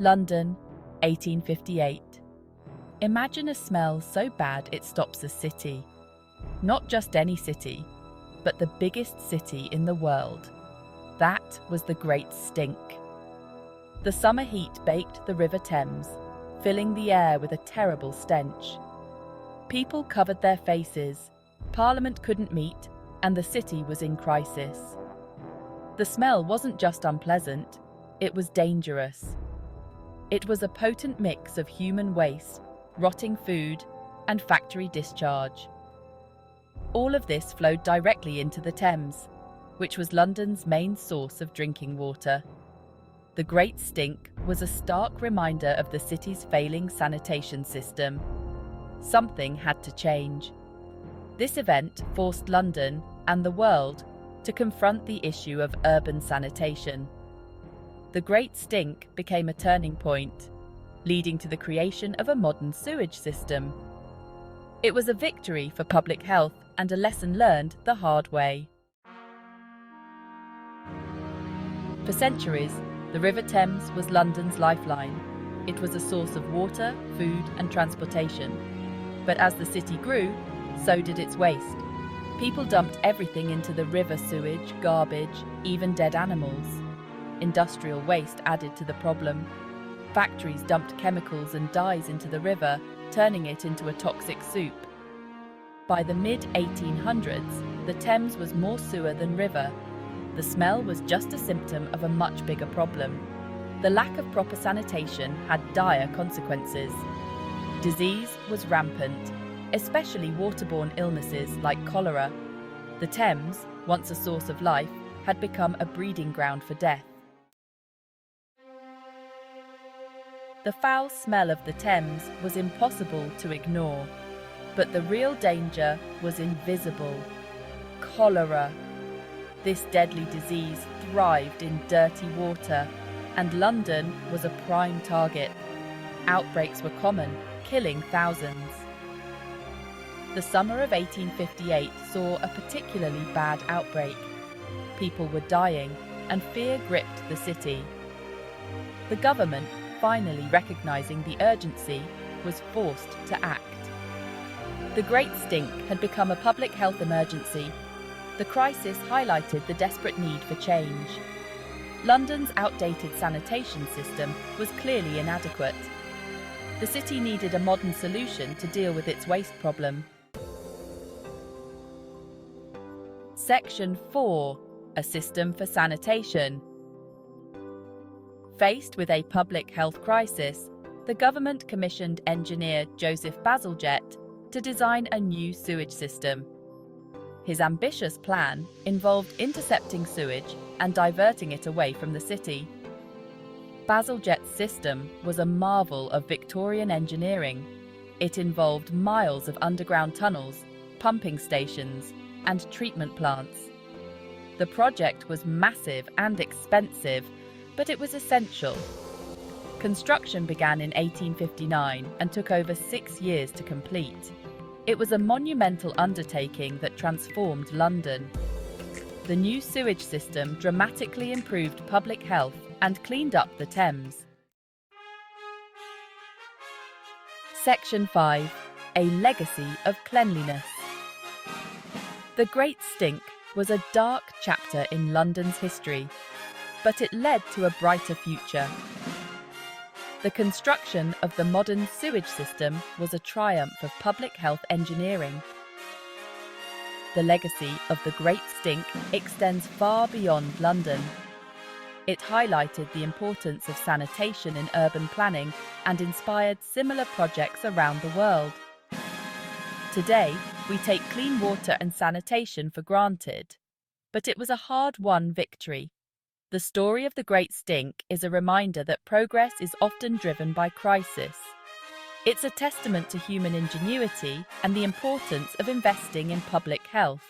London, 1858. Imagine a smell so bad it stops a city. Not just any city, but the biggest city in the world. That was the Great Stink. The summer heat baked the River Thames, filling the air with a terrible stench. People covered their faces, Parliament couldn't meet, and the city was in crisis. The smell wasn't just unpleasant, it was dangerous. It was a potent mix of human waste, rotting food, and factory discharge. All of this flowed directly into the Thames, which was London's main source of drinking water. The Great Stink was a stark reminder of the city's failing sanitation system. Something had to change. This event forced London and the world to confront the issue of urban sanitation. The Great Stink became a turning point, leading to the creation of a modern sewage system. It was a victory for public health and a lesson learned the hard way. For centuries, the River Thames was London's lifeline. It was a source of water, food, and transportation. But as the city grew, so did its waste. People dumped everything into the river: sewage, garbage, even dead animals. Industrial waste added to the problem. Factories dumped chemicals and dyes into the river, turning it into a toxic soup. By the mid-1800s, the Thames was more sewer than river. The smell was just a symptom of a much bigger problem. The lack of proper sanitation had dire consequences. Disease was rampant, especially waterborne illnesses like cholera. The Thames, once a source of life, had become a breeding ground for death. The foul smell of the Thames was impossible to ignore, but the real danger was invisible: cholera. This deadly disease thrived in dirty water, and London was a prime target. Outbreaks were common, killing thousands. The summer of 1858 saw a particularly bad outbreak. People were dying, and fear gripped the city. The government, finally recognizing the urgency, was forced to act. The Great Stink had become a public health emergency. The crisis highlighted the desperate need for change. London's outdated sanitation system was clearly inadequate. The city needed a modern solution to deal with its waste problem. Section 4. A system for sanitation. Faced with a public health crisis, the government commissioned engineer Joseph Bazalgette to design a new sewage system. His ambitious plan involved intercepting sewage and diverting it away from the city. Bazalgette's system was a marvel of Victorian engineering. It involved miles of underground tunnels, pumping stations, and treatment plants. The project was massive and expensive, but it was essential. Construction began in 1859 and took over 6 years to complete. It was a monumental undertaking that transformed London. The new sewage system dramatically improved public health and cleaned up the Thames. Section 5. A legacy of cleanliness. The Great Stink was a dark chapter in London's history, but it led to a brighter future. The construction of the modern sewage system was a triumph of public health engineering. The legacy of the Great Stink extends far beyond London. It highlighted the importance of sanitation in urban planning and inspired similar projects around the world. Today, we take clean water and sanitation for granted, but it was a hard-won victory. The story of the Great Stink is a reminder that progress is often driven by crisis. It's a testament to human ingenuity and the importance of investing in public health.